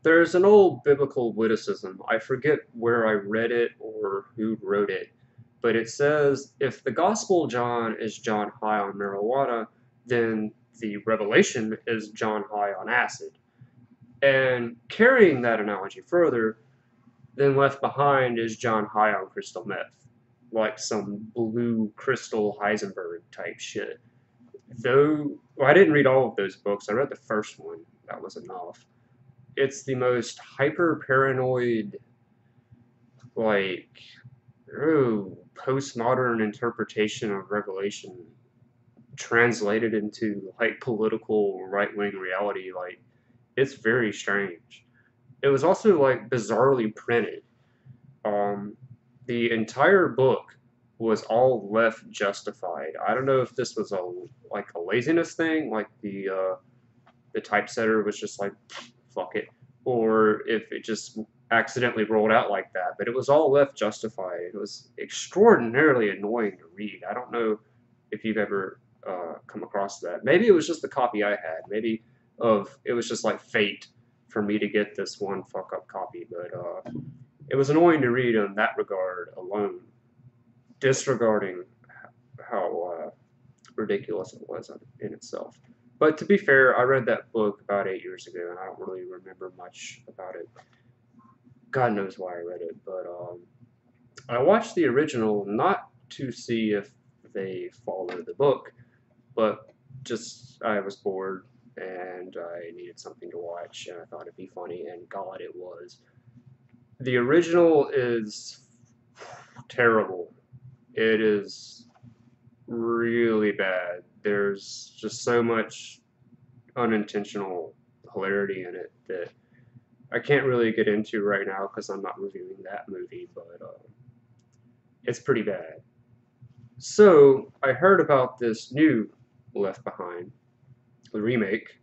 There's an old biblical witticism. I forget where I read it or who wrote it, but it says if the Gospel of John is John high on marijuana, then the Revelation is John high on acid. And carrying that analogy further, then Left Behind is John high on crystal meth, like some blue crystal Heisenberg type shit. Though well, I didn't read all of those books, I read the first one. That was enough. It's the most hyper paranoid, like, postmodern interpretation of Revelation translated into like political right wing reality. Like, it's very strange. It was also like bizarrely printed. Um, the entire book was all left justified. I don't know if this was a laziness thing, like the typesetter was just like, fuck it, or if it just accidentally rolled out like that. But it was all left justified. It was extraordinarily annoying to read. I don't know if you've ever come across that. Maybe it was just the copy I had. Maybe it was just like fate for me to get this one fuck up copy. But it was annoying to read in that regard alone, disregarding how ridiculous it was in itself. But to be fair, I read that book about 8 years ago, and I don't really remember much about it. God knows why I read it, but I watched the original not to see if they follow the book, but just I was bored and I needed something to watch, and I thought it'd be funny, and God, it was. The original is terrible. It is really bad. There's just so much unintentional hilarity in it that I can't really get into right now because I'm not reviewing that movie, but it's pretty bad. So I heard about this new Left Behind, the remake,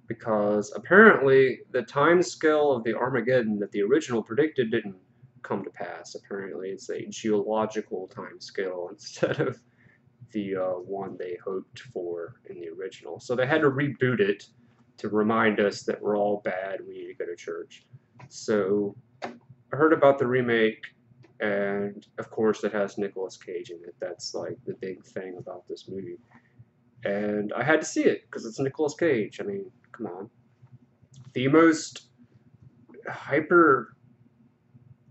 because apparently the time scale of the Armageddon that the original predicted didn't come to pass. Apparently it's a geological time scale instead of the one they hoped for in the original. So they had to reboot it to remind us that we're all bad, we need to go to church. So I heard about the remake, and of course it has Nicolas Cage in it. That's like the big thing about this movie. And I had to see it because it's Nicolas Cage. I mean, come on. The most hyper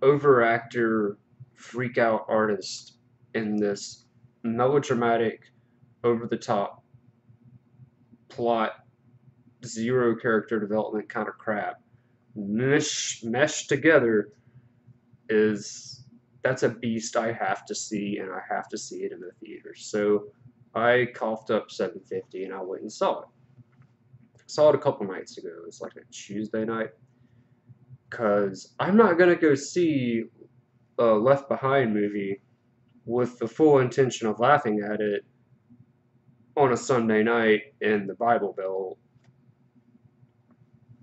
overactor freak out artist in this melodramatic, over the top plot, zero character development kind of crap meshed together is that's a beast I have to see, and I have to see it in the theater. So I coughed up 750 and I went and saw it. Saw it a couple nights ago. It was like a Tuesday night. Cause I'm not gonna go see a Left Behind movie with the full intention of laughing at it on a Sunday night in the Bible Belt.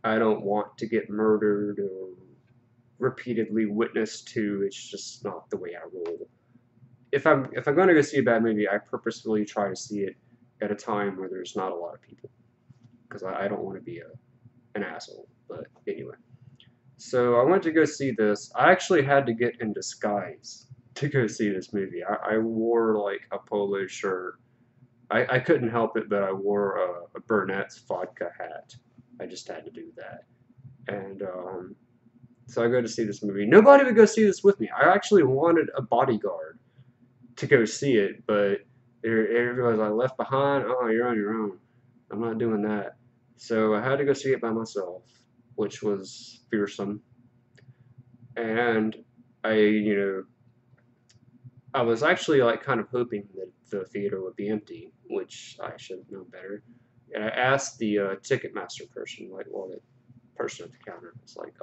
I don't want to get murdered or repeatedly witnessed to. It's just not the way I roll. If I'm going to go see a bad movie, I purposefully try to see it at a time where there's not a lot of people because I don't want to be an asshole. But anyway, so I went to go see this. I actually had to get in disguise to go see this movie. I wore like a polo shirt. I couldn't help it, but I wore a Burnett's vodka hat. I just had to do that. And so I go to see this movie. Nobody would go see this with me. I actually wanted a bodyguard to go see it, but everybody's like, Left Behind? Oh, you're on your own. I'm not doing that. So I had to go see it by myself, which was fearsome. And I was actually like kind of hoping that the theater would be empty, which I should have known better. And I asked the Ticketmaster person, like, well, the person at the counter was like,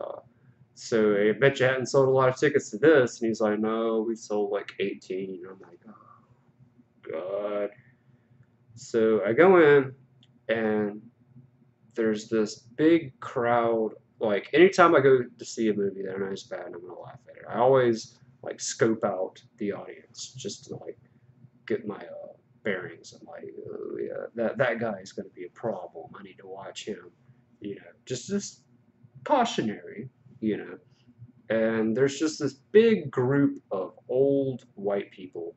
so I bet you hadn't sold a lot of tickets to this. And he's like, no, we sold like 18. And I'm like, oh, God. So I go in, and there's this big crowd. Like, anytime I go to see a movie that I know is bad, I'm going to laugh at it. I always, like, scope out the audience just to, like, get my bearings. I'm like, oh, yeah, that guy is going to be a problem. I need to watch him. Just cautionary, you know. And there's just this big group of old white people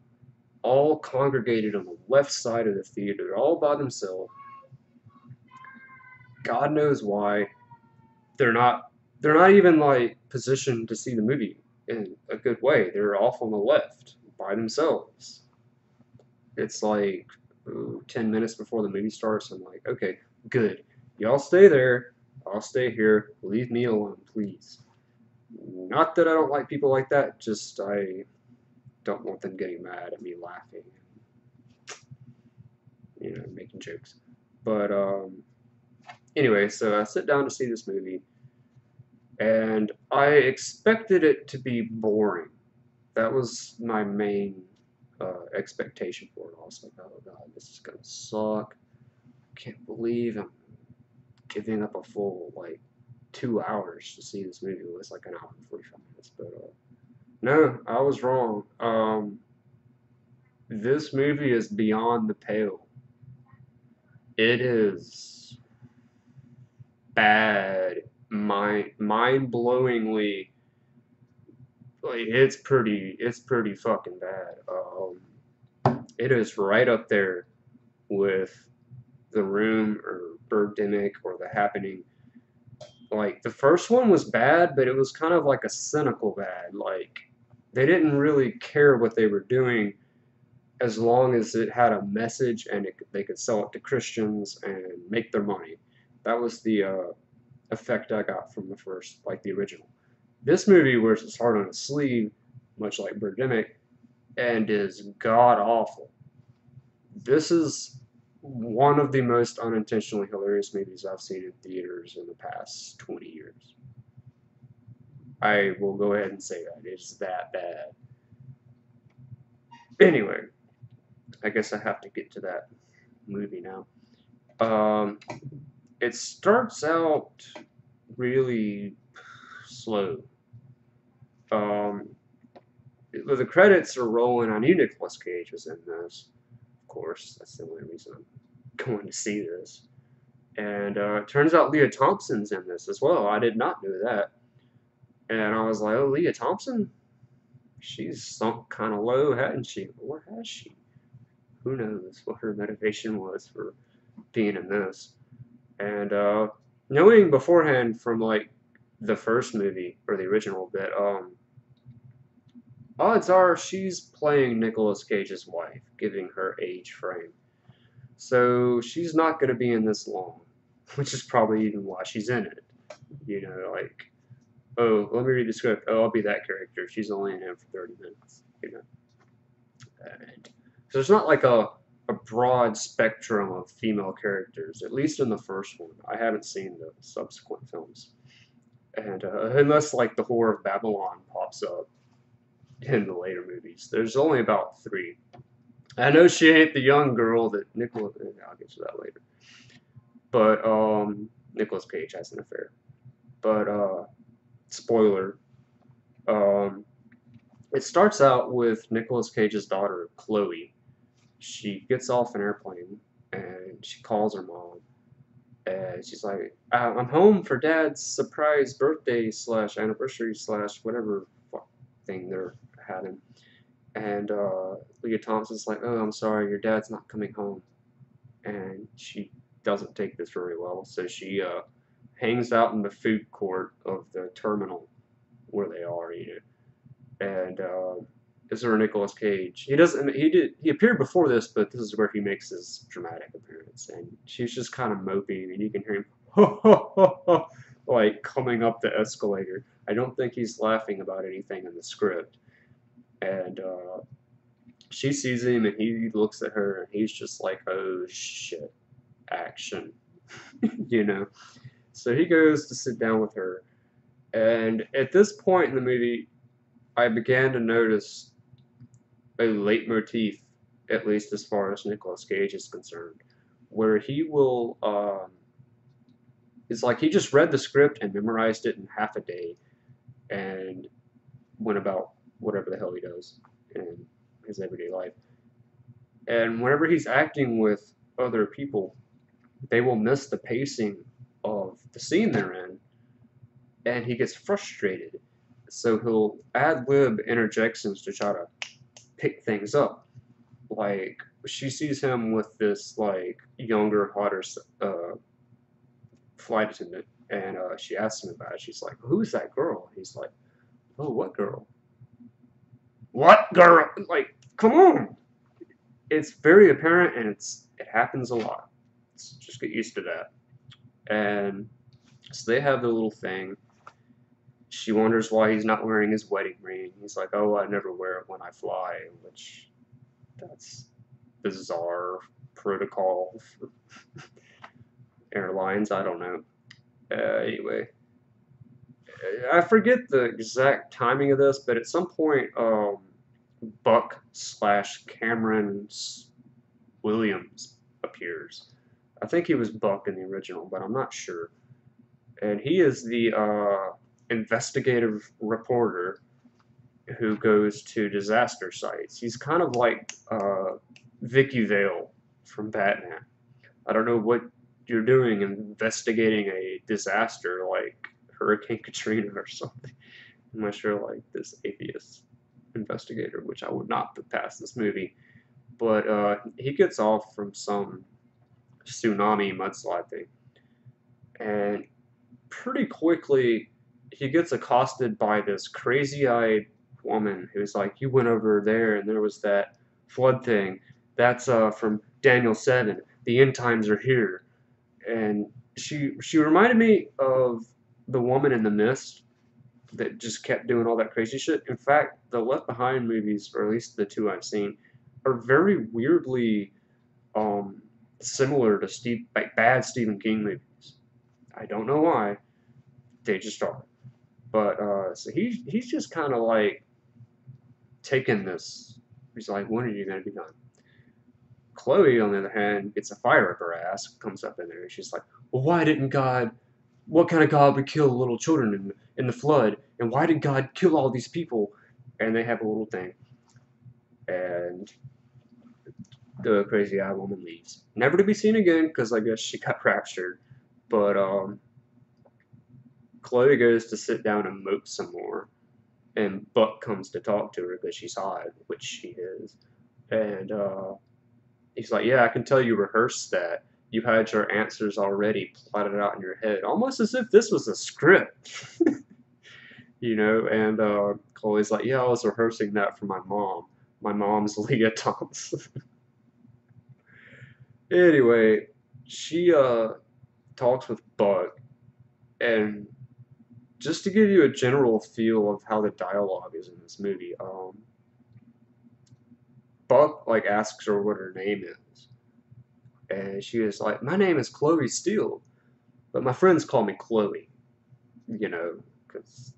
all congregated on the left side of the theater, all by themselves. God knows why. They're not they're not even like positioned to see the movie in a good way. They're off on the left by themselves. It's like 10 minutes before the movie starts. I'm like, okay, good. Y'all stay there. I'll stay here. Leave me alone, please. Not that I don't like people like that, just I don't want them getting mad at me laughing, making jokes. But anyway, so I sit down to see this movie, and I expected it to be boring. That was my main expectation for it. I was like, oh god, this is gonna suck. Can't believe I'm giving up a full like 2 hours to see this movie. It was like an hour and 45 minutes, but no, I was wrong. This movie is beyond the pale. It is bad, mind-blowingly. Like it's pretty fucking bad. It is right up there with The Room or Birdemic or The Happening. Like the first one was bad, but it was kind of like a cynical bad. Like they didn't really care what they were doing as long as it had a message and they could sell it to Christians and make their money. That was the effect I got from the first, like the original. This movie wears its heart on its sleeve, much like Birdemic, and is god awful. This is one of the most unintentionally hilarious movies I've seen in theaters in the past 20 years. I will go ahead and say that. It's that bad. Anyway, I guess I have to get to that movie now. Um, it starts out really slow. Um, the credits are rolling. I knew Nicolas Cage was in this. Of course, that's the only reason I'm going to see this. And it turns out Leah Thompson's in this as well. I did not know that. And I was like, oh, Leah Thompson? She's sunk kind of low, hadn't she? Or has she? Who knows what her motivation was for being in this. And knowing beforehand from like the first movie or the original that odds are she's playing Nicolas Cage's wife, giving her age frame. So she's not going to be in this long, which is probably even why she's in it. Like, oh, let me read the script. Oh, I'll be that character. She's only in it for 30 minutes. And so it's not like a broad spectrum of female characters, at least in the first one. I haven't seen the subsequent films. And unless like the Whore of Babylon pops up in the later movies, there's only about 3. I know she ain't the young girl that Nicolas. I'll get to that later. But Nicolas Cage has an affair. But spoiler. It starts out with Nicolas Cage's daughter Chloe. She gets off an airplane and she calls her mom. And she's like, I'm home for Dad's surprise birthday / anniversary / whatever thing they're having. And Leah Thompson's like, oh, I'm sorry, your dad's not coming home. And she doesn't take this very well, so she hangs out in the food court of the terminal where they are, And this is where Nicolas Cage. He appeared before this, but this is where he makes his dramatic appearance. And she's just kind of moping, and you can hear him like coming up the escalator. I don't think he's laughing about anything in the script. And she sees him, and he looks at her, and he's just like, oh shit, action. So he goes to sit down with her. And at this point in the movie, I began to notice a leitmotif, at least as far as Nicolas Cage is concerned, where he will, it's like he just read the script and memorized it in half a day and went about whatever the hell he does in his everyday life. And whenever he's acting with other people, they will miss the pacing of the scene they're in and he gets frustrated. So he'll ad lib interjections to try to pick things up. Like she sees him with this like younger, hotter flight attendant, and she asks him about it. She's like, "Who's that girl?" He's like, "Oh, what girl? What girl?" Like, come on! It's very apparent, and it happens a lot. Just get used to that. And so they have the little thing. She wonders why he's not wearing his wedding ring. He's like, "Oh, I never wear it when I fly," which that's bizarre protocol for airlines. I don't know. Anyway, I forget the exact timing of this, but at some point, Buck slash Cameron Williams appears. I think he was Buck in the original, but I'm not sure. And he is the investigative reporter who goes to disaster sites. He's kind of like Vicky Vale from Batman. I don't know what you're doing investigating a disaster like Hurricane Katrina or something, unless you're like this atheist investigator, which I would not put past this movie. But he gets off from some tsunami mudslide thing, and pretty quickly he gets accosted by this crazy-eyed woman who's like, "You went over there, and there was that flood thing. That's from Daniel 7. The end times are here." And she reminded me of the woman in the mist that just kept doing all that crazy shit. In fact, the Left Behind movies, or at least the two I've seen, are very weirdly um, similar to like bad Stephen King movies. I don't know why, they just are. But so he's just kind of like taking this. He's like, when are you gonna be done? Chloe, on the other hand, gets a fire up her ass, comes up in there, and she's like, well, why didn't God? What kind of God would kill little children in the flood? And why did God kill all these people? And they have a little thing, and the crazy eye woman leaves, never to be seen again, because I guess she got raptured. But Chloe goes to sit down and mope some more, and Buck comes to talk to her because she's hot, which she is. And he's like, "Yeah, I can tell you rehearsed that. You had your answers already plotted out in your head, almost as if this was a script." You know, and Chloe's like, "Yeah, I was rehearsing that for my mom. My mom's Leah Thompson." Anyway, she talks with Buck, and just to give you a general feel of how the dialogue is in this movie, Buck like asks her what her name is, and she is like, "My name is Chloe Steele, but my friends call me Chloe." You know, because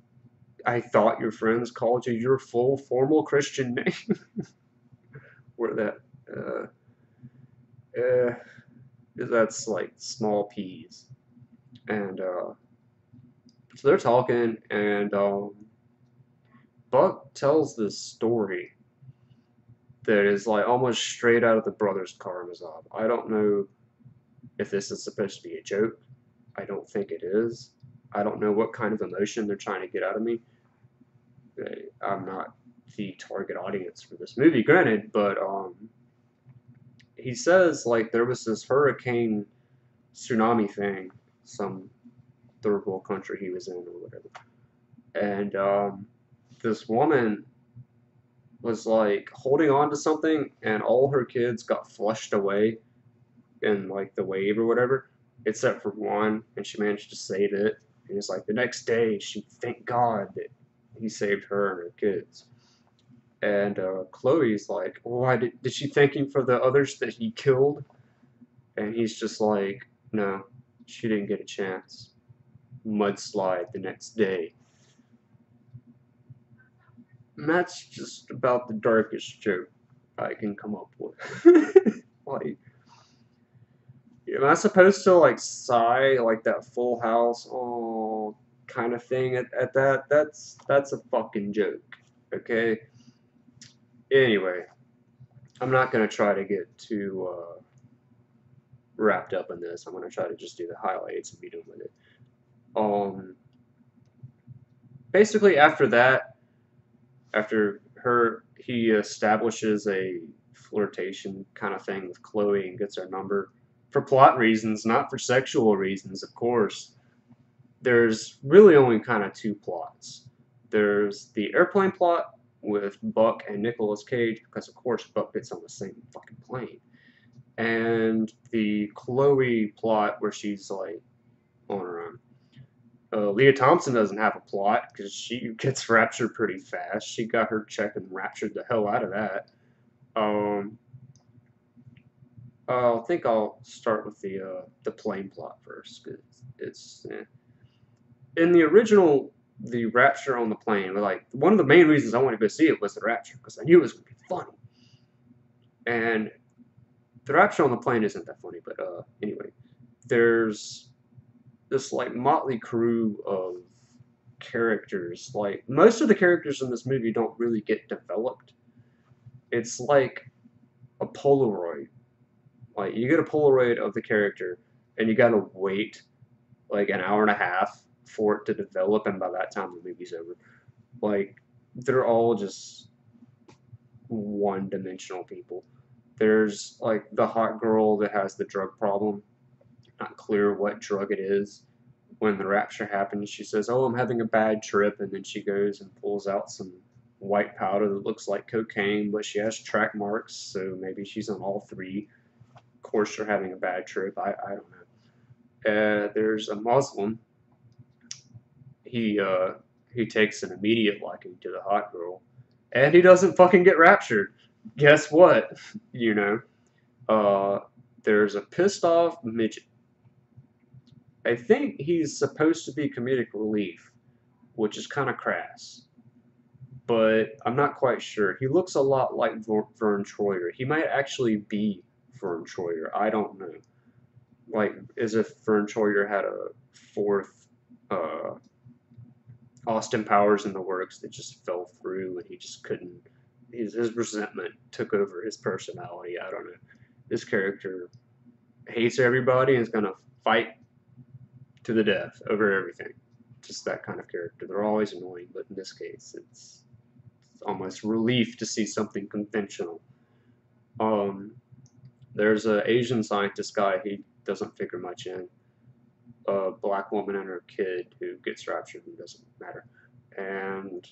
I thought your friends called you your full formal Christian name. Where that, uh, uh, that's like small peas. And so they're talking, and Buck tells this story that is like almost straight out of the Brothers Karamazov. I don't know if this is supposed to be a joke. I don't think it is. I don't know what kind of emotion they're trying to get out of me. I'm not the target audience for this movie, granted, but he says like there was this hurricane tsunami thing, some third world country he was in or whatever, and this woman was like holding on to something, and all her kids got flushed away in like the wave or whatever, except for one, and she managed to save it. And it's like the next day she thanked God that he saved her and her kids. And Chloe's like, why did she thank him for the others that he killed? And he's just like, no, she didn't get a chance. Mudslide the next day. And that's just about the darkest joke I can come up with. Like, am I supposed to like sigh like that Full House, oh, kind of thing at that? That's a fucking joke, okay? Anyway, I'm not gonna try to get too wrapped up in this. I'm gonna try to just do the highlights and be done with it. Um, basically after that, after her, he establishes a flirtation kind of thing with Chloe and gets her number for plot reasons, not for sexual reasons, of course. There's really only kind of two plots. There's the airplane plot with Buck and Nicolas Cage, because of course Buck gets on the same fucking plane. And the Chloe plot where she's like on her own. Leah Thompson doesn't have a plot because she gets raptured pretty fast. She got her check and raptured the hell out of that. Um, I think I'll start with the plane plot first because it's in the original the rapture on the plane. Like one of the main reasons I wanted to go see it was the rapture because I knew it was gonna be funny. And the rapture on the plane isn't that funny, but anyway, there's this like motley crew of characters. Like most of the characters in this movie don't really get developed. It's like a Polaroid. Like you get a Polaroid of the character, and you gotta wait like an hour and a half for it to develop, and by that time the movie's over. Like they're all just one-dimensional people. There's like the hot girl that has the drug problem. Not clear what drug it is. When the rapture happens, she says, "Oh, I'm having a bad trip," and then she goes and pulls out some white powder that looks like cocaine, but she has track marks, so maybe she's on all three. Of course, you're having a bad trip. I don't know. There's a Muslim. He takes an immediate liking to the hot girl, and he doesn't fucking get raptured. Guess what? You know, uh, there's a pissed off midget. I think he's supposed to be comedic relief, which is kind of crass, but I'm not quite sure. He looks a lot like Vern Troyer. He might actually be Vern Troyer. I don't know. Like, as if Vern Troyer had a fourth uh, Austin Powers in the works that just fell through and he just couldn't. His resentment took over his personality. I don't know. This character hates everybody and is gonna fight to the death over everything. Just that kind of character. They're always annoying, but in this case, it's almost relief to see something conventional. Um, there's an Asian scientist guy. He doesn't figure much in. A black woman and her kid who gets raptured and doesn't matter. And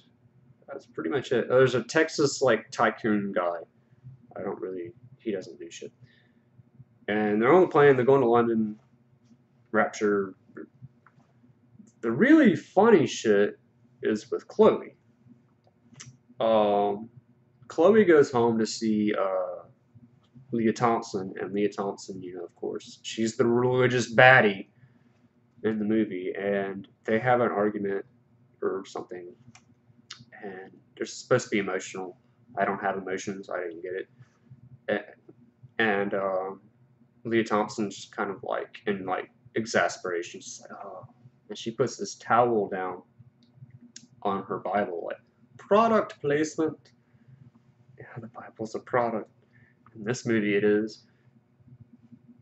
that's pretty much it. There's a Texas like tycoon guy. I don't really. He doesn't do shit. And they're on the plane. They're going to London. Rapture. The really funny shit is with Chloe. Um, Chloe goes home to see Leah Thompson, and Leah Thompson, you know, of course, she's the religious baddie in the movie, and they have an argument or something, and they're supposed to be emotional. I don't have emotions. I didn't get it. And Leah Thompson's just kind of like in like exasperation. She's like, oh, and she puts this towel down on her Bible, like product placement. Yeah, the Bible's a product. In this movie, it is.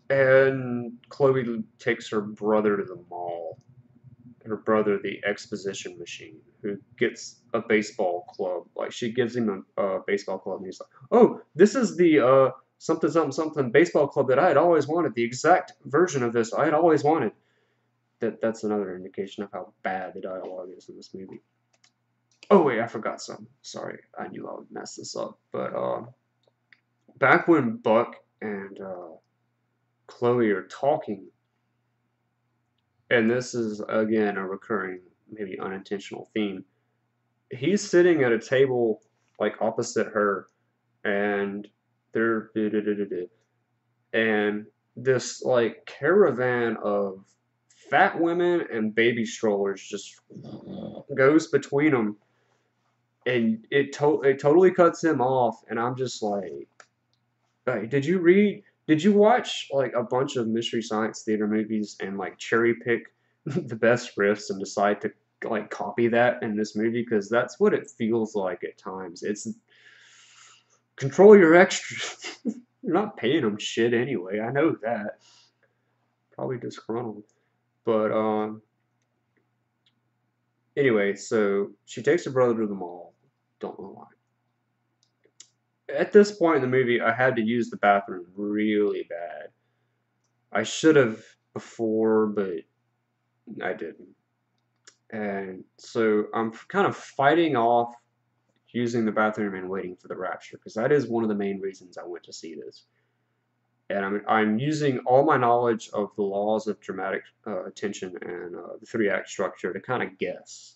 And Chloe takes her brother to the mall. Her brother, the exposition machine, who gets a baseball club. Like she gives him a baseball club, and he's like, "Oh, this is the something something something baseball club that I had always wanted. The exact version of this I had always wanted." That's another indication of how bad the dialogue is in this movie. Oh wait, I forgot something. Sorry, I knew I would mess this up. But back when Buck and Chloe are talking, and this is again a recurring, maybe unintentional theme. He's sitting at a table like opposite her, and they're and this like caravan of fat women and baby strollers just goes between them, and it totally cuts him off, and I'm just like, hey, did you watch like a bunch of Mystery Science Theater movies and like cherry pick the best riffs and decide to like copy that in this movie? Because that's what it feels like at times. It's control your extras. You're not paying them shit anyway. I know that. Probably disgruntled, but Anyway, so she takes her brother to the mall. Don't know why. At this point in the movie, I had to use the bathroom really bad. I should have before, but I didn't. And so I'm kind of fighting off using the bathroom and waiting for the rapture because that is one of the main reasons I went to see this. And I'm using all my knowledge of the laws of dramatic tension and the three-act structure to kind of guess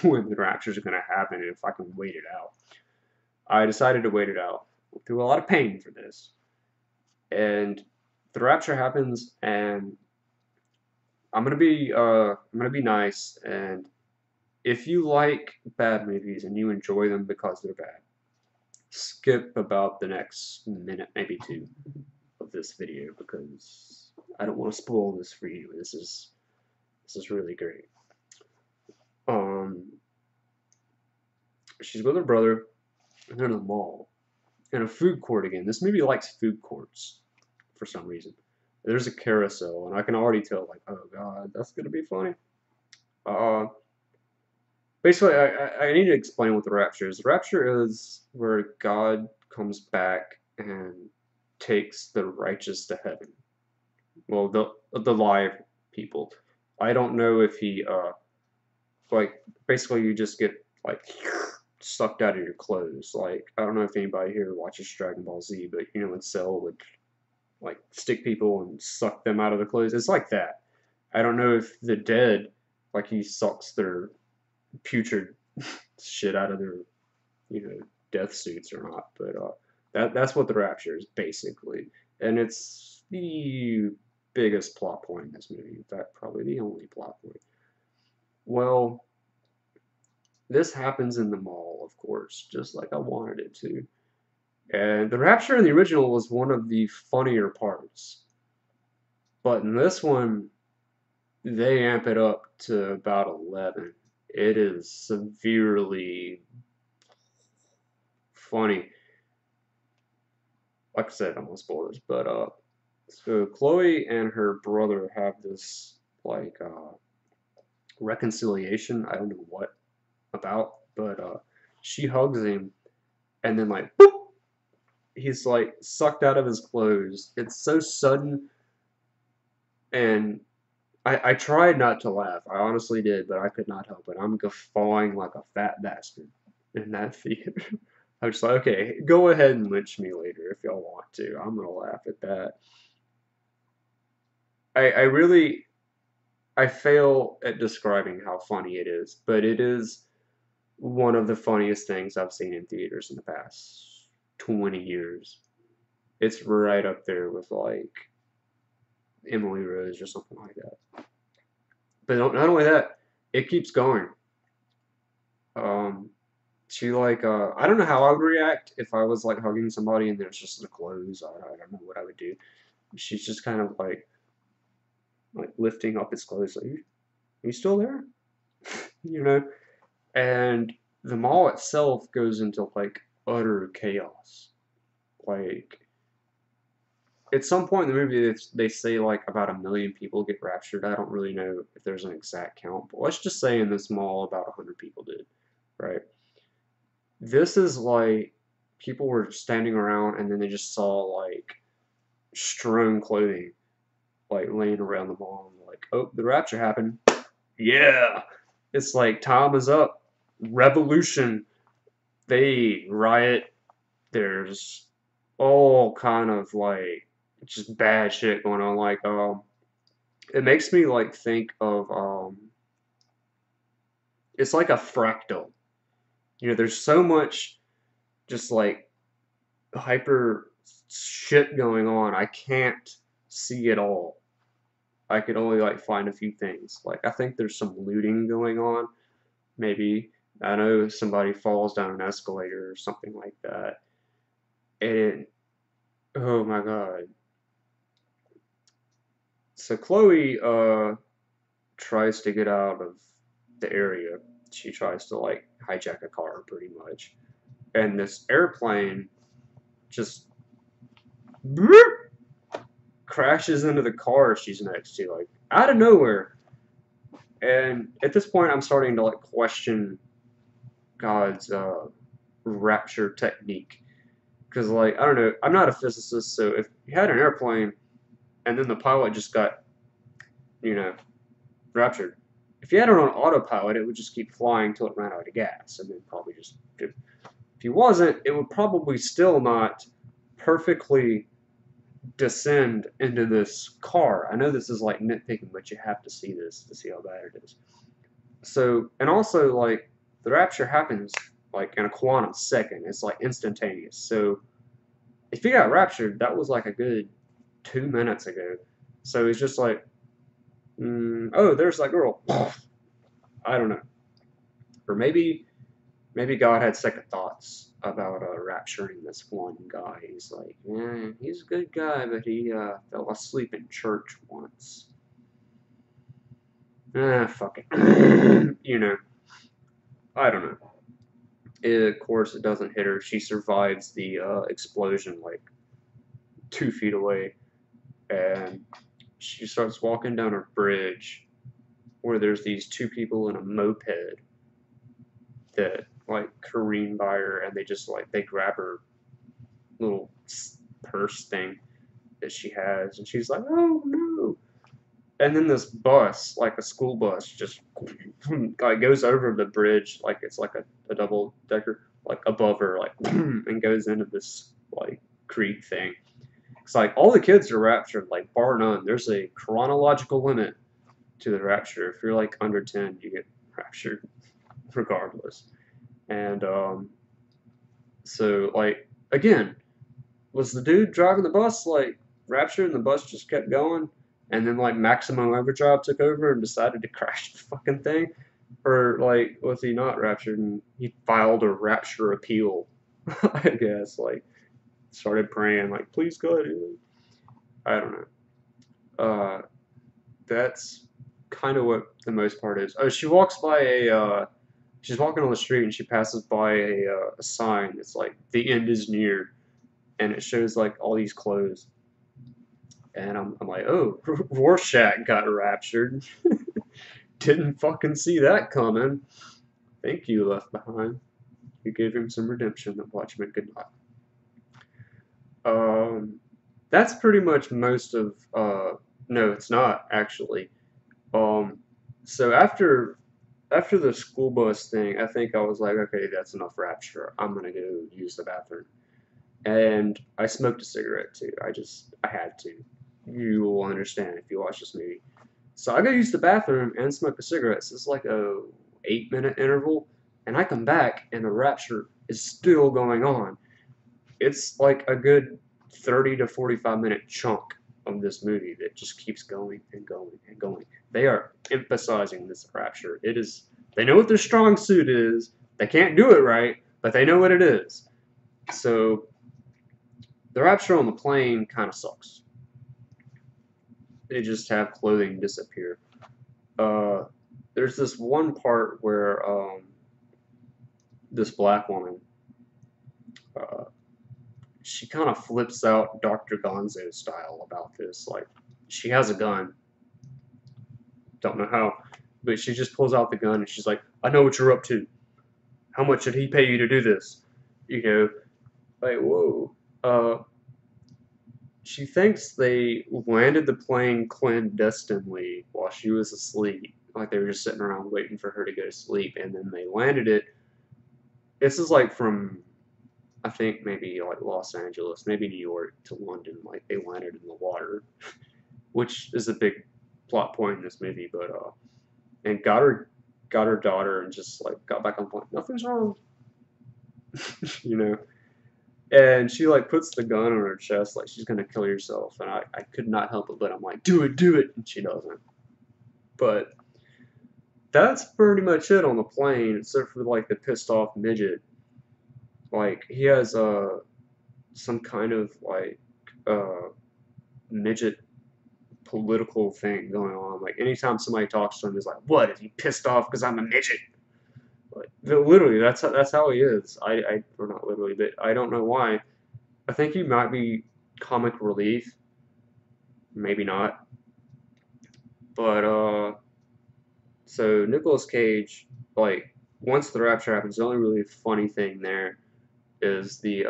when the raptures are going to happen and if I can wait it out. I decided to wait it out. Through a lot of pain for this. And the rapture happens, and I'm gonna be nice. And if you like bad movies and you enjoy them because they're bad, skip about the next minute, maybe two, of this video because I don't want to spoil this for you. This is really great. Um, she's with her brother. And they're in the mall, in a food court again. This movie likes food courts for some reason. There's a carousel, and I can already tell, like, oh god, that's gonna be funny. Uh, Basically, I need to explain what the rapture is. The rapture is where God comes back and takes the righteous to heaven. Well, the live people. I don't know if he like basically you just get like sucked out of your clothes. Like I don't know if anybody here watches Dragon Ball Z, but you know when Cell would like stick people and suck them out of their clothes. It's like that. I don't know if the dead like he sucks their putrid shit out of their death suits or not, but that's what the rapture is basically, and it's the biggest plot point in this movie. In fact, probably the only plot point. Well, this happens in the mall, of course, just like I wanted it to. And the rapture in the original was one of the funnier parts. But in this one, they amp it up to about 11. It is severely funny. Like I said, I'm gonna spoil this, but so Chloe and her brother have this like reconciliation. I don't know what about, but she hugs him, and then like boop, he's like sucked out of his clothes. It's so sudden, and I tried not to laugh. I honestly did, but I could not help it. I'm guffawing like a fat bastard in that theater. I was just like, okay, go ahead and lynch me later if y'all want to. I'm gonna laugh at that. I really I fail at describing how funny it is, but it is one of the funniest things I've seen in theaters in the past 20 years. It's right up there with like Emily Rose or something like that. But not only that, it keeps going. Um, she like I don't know how I would react if I was like hugging somebody and there's just the clothes. I don't know what I would do. She's just kind of like lifting up his clothes. Like, are you still there? You know? And the mall itself goes into like utter chaos. Like at some point in the movie, they say like about 1 million people get raptured. I don't really know if there's an exact count, but let's just say in this mall about 100 people did, right? This is like people were standing around and then they just saw like strewn clothing like laying around the mall and like, oh, the rapture happened. Yeah. It's like time is up. Revolution. They riot. There's all kind of like just bad shit going on. Like it makes me like think of it's like a fractal. You know, there's so much just like hyper shit going on. I can't see it all. I could only like find a few things. Like I think there's some looting going on. Maybe I know somebody falls down an escalator or something like that. And oh my god. So Chloe tries to get out of the area. She tries to like hijack a car pretty much. And this airplane just crashes into the car she's next to, like out of nowhere. And at this point, I'm starting to like question God's rapture technique. Because, like, I don't know, I'm not a physicist, so if you had an airplane and then the pilot just got, you know, raptured, if you had it on autopilot, it would just keep flying till it ran out of gas, and then probably just. If he wasn't, it would probably still not perfectly descend into this car. I know this is like nitpicking, but you have to see this to see how bad it is. So, and also, like, the rapture happens like in a quantum second. It's like instantaneous. So, if he got raptured, that was like a good 2 minutes ago. So he's just like, oh, there's that girl. I don't know. Or maybe God had second thoughts about rapturing this one guy. He's like, yeah, he's a good guy, but he fell asleep in church once. Fuck it. You know, I don't know. Of course, it doesn't hit her. She survives the explosion like 2 feet away, and she starts walking down a bridge where there's these two people in a moped that like careen by her, and they just like they grab her little purse thing that she has, and she's like, "Oh no!" And then this bus, like a school bus, just like goes over the bridge, like it's like a double decker, like above her, like and goes into this like creek thing. It's like all the kids are raptured, like bar none. There's a chronological limit to the rapture. If you're like under 10, you get raptured regardless. And so like again, was the dude driving the bus like raptured and the bus just kept going? And then like Maximum Overdrive took over and decided to crash the fucking thing? Or like was he not raptured and he filed a rapture appeal? I guess like started praying like please God. I don't know. Uh, that's kind of what the most part is. Oh, she walks by she's walking on the street and she passes by a sign. It's like the end is near, and it shows like all these clothes. And I'm like, oh, Rorschach got raptured. Didn't fucking see that coming. Thank you, Left Behind. You gave him some redemption that Watchmen could not. Um, that's pretty much most of. No, it's not actually. Um, so after the school bus thing, I think I was like, okay, that's enough rapture. I'm gonna go use the bathroom, and I smoked a cigarette too. I had to. You will understand if you watch this movie. So I go use the bathroom and smoke a cigarette. So it's like a 8 minute interval, and I come back and the rapture is still going on. It's like a good 30 to 45 minute chunk of this movie that just keeps going and going and going. They are emphasizing this rapture. It is. They know what their strong suit is. They can't do it right, but they know what it is. So the rapture on the plane kind of sucks. They just have clothing disappear. Uh, there's this one part where this black woman, uh, she kind of flips out Dr. Gonzo style about this. Like, she has a gun. Don't know how, but she just pulls out the gun and she's like, "I know what you're up to. How much did he pay you to do this?" You know, like whoa. She thinks they landed the plane clandestinely while she was asleep. Like they were just sitting around waiting for her to go to sleep, and then they landed it. This is like from, I think maybe like Los Angeles, maybe New York to London. Like they landed in the water, which is a big plot point in this movie. But and got her daughter and just like got back on point. Nothing's wrong, you know. And she like puts the gun on her chest like she's gonna kill herself, and I could not help it, but I'm like, do it, and she doesn't. But that's pretty much it on the plane, except for like the pissed off midget. Like he has some kind of like uh midget political thing going on. Like anytime somebody talks to him, he's like, "What? Is he pissed off because I'm a midget?" Like literally, that's how he is. Or not literally, but I don't know why. I think he might be comic relief, maybe not. But So Nicolas Cage, like once the rapture happens, the only really funny thing there is the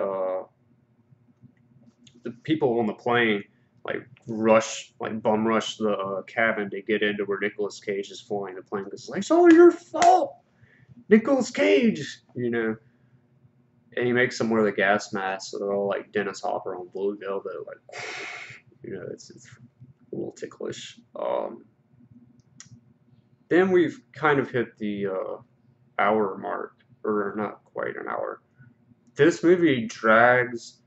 people on the plane like bum rush the cabin to get into where Nicolas Cage is flying the plane because it's like it's all your fault, Nicolas Cage, you know. And he makes them wear the gas masks, so they're all like Dennis Hopper on Blue Velvet, like you know, it's a little ticklish. Then we've kind of hit the hour mark, or not quite an hour. This movie drags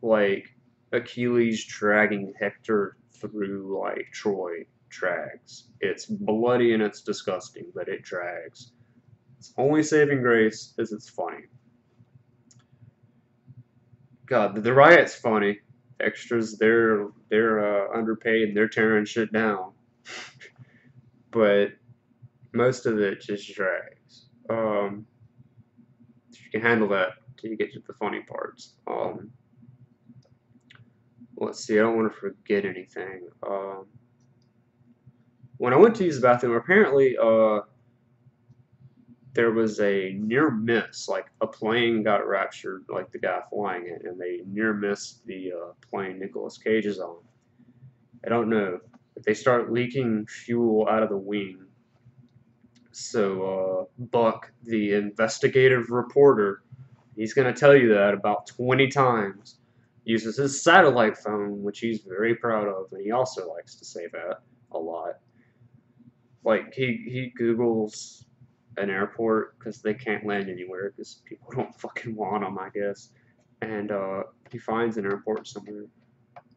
like Achilles dragging Hector through like Troy drags. It's bloody and it's disgusting, but it drags. Its only saving grace is it's funny. God, the riot's funny. Extras, they're underpaid and they're tearing shit down, but most of it just drags. You can handle that till you get to the funny parts. Let's see, I don't want to forget anything. When I went to use the bathroom, apparently, there was a near miss. Like a plane got raptured, like the guy flying it, and they near missed the plane Nicolas Cage is on. I don't know. But they start leaking fuel out of the wing. So Buck, the investigative reporter, he's going to tell you that about 20 times. Uses his satellite phone, which he's very proud of, and he also likes to say that a lot. Like he Googles an airport because they can't land anywhere because people don't fucking want them, I guess. And he finds an airport somewhere,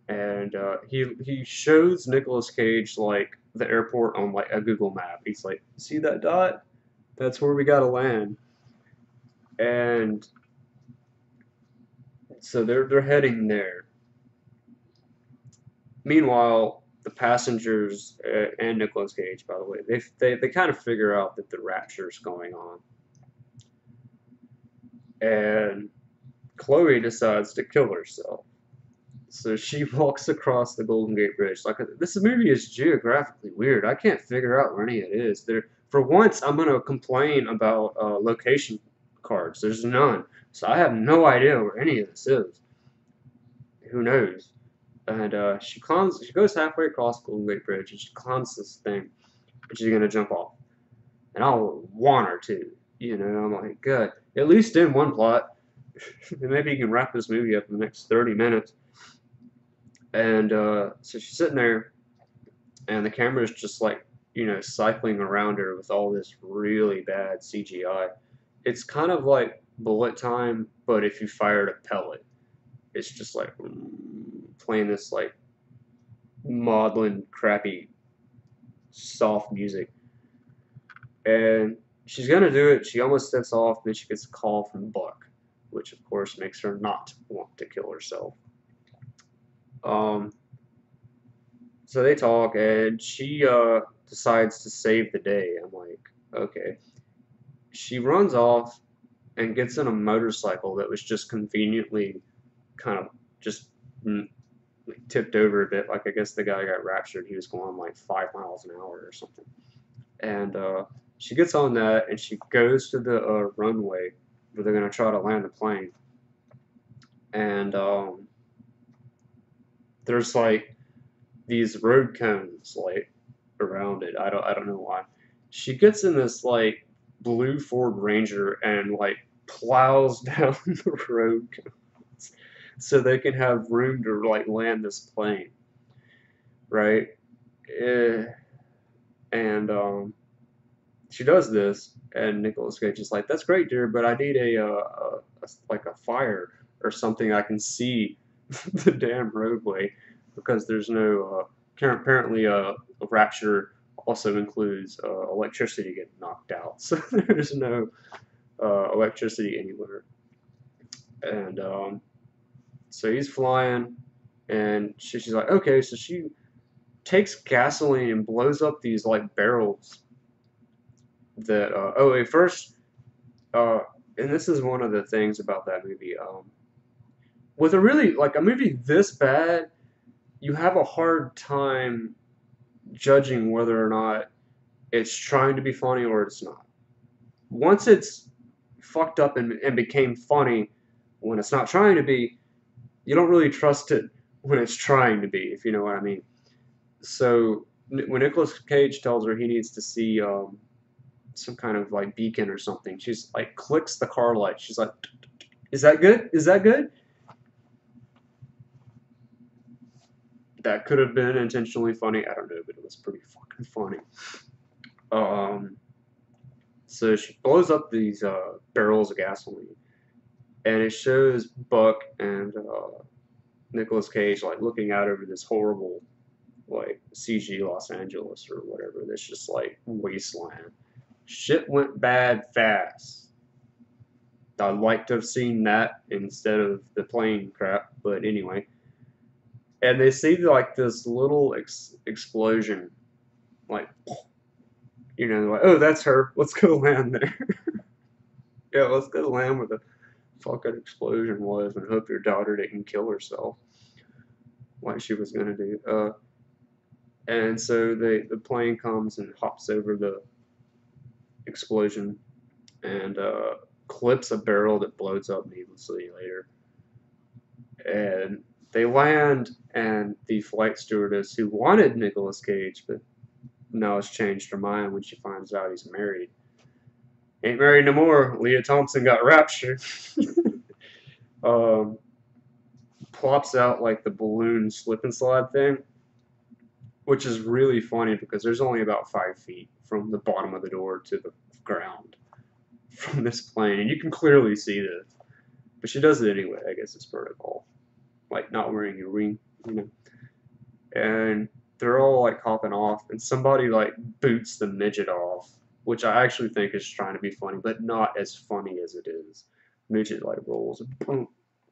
and he shows Nicolas Cage like the airport on like a Google map. He's like, "See that dot? That's where we gotta land." And so they're heading there. Meanwhile, the passengers and Nicolas Cage, by the way, they kind of figure out that the rapture's going on, and Chloe decides to kill herself. So she walks across the Golden Gate Bridge. Like this movie is geographically weird. I can't figure out where any of it is. There, for once, I'm gonna complain about location cards. There's none, so I have no idea where any of this is. Who knows? And she climbs. She goes halfway across the Golden Gate Bridge, and she climbs this thing, and she's gonna jump off. And I want her to. You know, I'm like, good. At least in one plot. Maybe you can wrap this movie up in the next 30 minutes. And so she's sitting there, and the camera is just like, you know, cycling around her with all this really bad CGI. It's kind of like bullet time, but if you fired a pellet, it's just like playing this like maudlin, crappy, soft music. And she's gonna do it. She almost steps off, then she gets a call from Buck, which of course makes her not want to kill herself. Um, So they talk, and she decides to save the day. I'm like, okay. She runs off and gets in a motorcycle that was just conveniently kind of just like, tipped over a bit. Like I guess the guy got raptured. He was going like 5 miles an hour or something. And she gets on that, and she goes to the runway where they're gonna try to land the plane. And there's like these road cones like around it. I don't know why. She gets in this like blue Ford Ranger and like plows down the road cones so they can have room to like land this plane, right? Eh, and she does this, and Nicolas Cage is like, "That's great, dear, but I need like a fire or something I can see the damn roadway because there's no apparently a rapture also includes electricity getting knocked out, so there's no electricity anywhere." And so he's flying, and she's like, "Okay," so she takes gasoline and blows up these like barrels that oh wait, first uh and this is one of the things about that movie, with a really like a movie this bad, you have a hard time judging whether or not it's trying to be funny or it's not. Once it's fucked up and became funny when it's not trying to be, you don't really trust it when it's trying to be, if you know what I mean. So when Nicolas Cage tells her he needs to see some kind of like beacon or something, she's like clicks the car light. She's like, "Is that good? Is that good?" That could have been intentionally funny. I don't know, but it was pretty fucking funny. Um, so she blows up these barrels of gasoline, and it shows Buck and Nicolas Cage like looking out over this horrible like CG Los Angeles or whatever. This just like wasteland. Shit went bad fast. I'd like to have seen that instead of the plane crap, but anyway. And they see like this little explosion, like like, oh, that's her. Let's go land there. Yeah, let's go land where the fucking explosion was, and hope your daughter didn't kill herself like she was gonna do. And so the plane comes and hops over the explosion and clips a barrel that blows up needlessly later. And they land, and the flight stewardess who wanted Nicolas Cage, but now has changed her mind when she finds out he's married. Ain't married no more. Leah Thompson got raptured. um, Plops out like the balloon slip and slide thing, which is really funny because there's only about 5 feet from the bottom of the door to the ground from this plane, and you can clearly see this. But she does it anyway. I guess it's protocol, like not wearing your ring, you know. And they're all like hopping off, and somebody like boots the midget off, which I actually think is trying to be funny, but not as funny as it is. Midget like rolls and boom,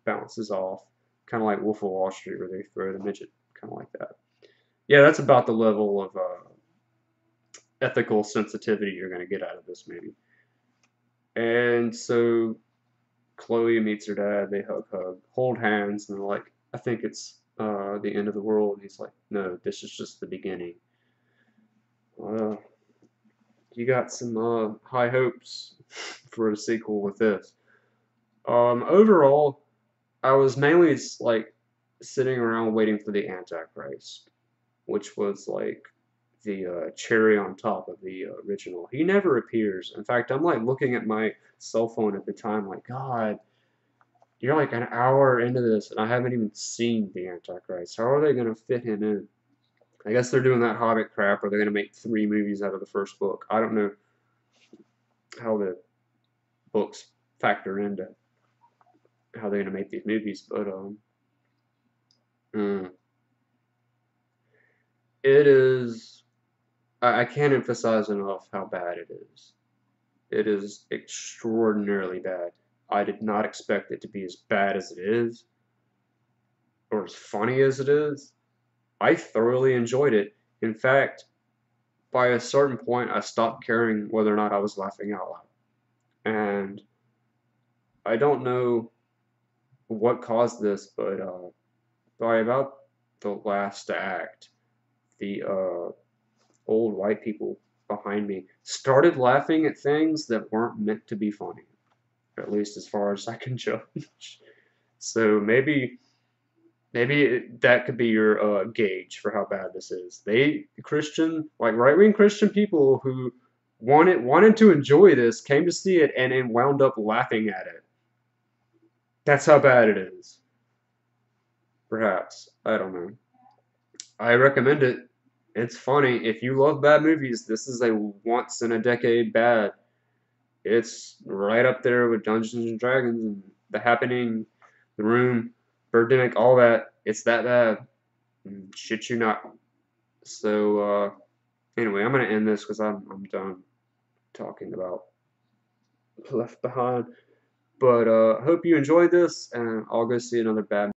bounces off, kind of like Wolf of Wall Street, where they throw the midget, kind of like that. Yeah, that's about the level of ethical sensitivity you're going to get out of this movie. And so Chloe meets her dad. They hug, hold hands, and they're like, "I think it's the end of the world." And he's like, "No, this is just the beginning." Uh, you got some high hopes for a sequel with this. Overall, I was mainly like sitting around waiting for the Antichrist, which was like the cherry on top of the original. He never appears. In fact, I'm like looking at my cell phone at the time, like, God, you're like an hour into this, and I haven't even seen the Antichrist. How are they going to fit him in? I guess they're doing that Hobbit crap, or they're going to make 3 movies out of the first book. I don't know how the books factor into how they're going to make these movies, but mm, it is. I can't emphasize enough how bad it is. It is extraordinarily bad. I did not expect it to be as bad as it is, or as funny as it is. I thoroughly enjoyed it. In fact, by a certain point, I stopped caring whether or not I was laughing out loud. And I don't know what caused this, but by about the last act, the old white people behind me started laughing at things that weren't meant to be funny, at least as far as I can judge. So maybe that could be your gauge for how bad this is. They Christian, like right wing Christian people who wanted to enjoy this came to see it and then wound up laughing at it. That's how bad it is. Perhaps I don't know. I recommend it. It's funny. If you love bad movies, this is a once in a decade bad. It's right up there with Dungeons and Dragons and The Happening, The Room, Birdemic, all that. It's that bad. Shit you not. So anyway, I'm gonna end this because I'm done talking about Left Behind. But hope you enjoyed this, and I'll go see another bad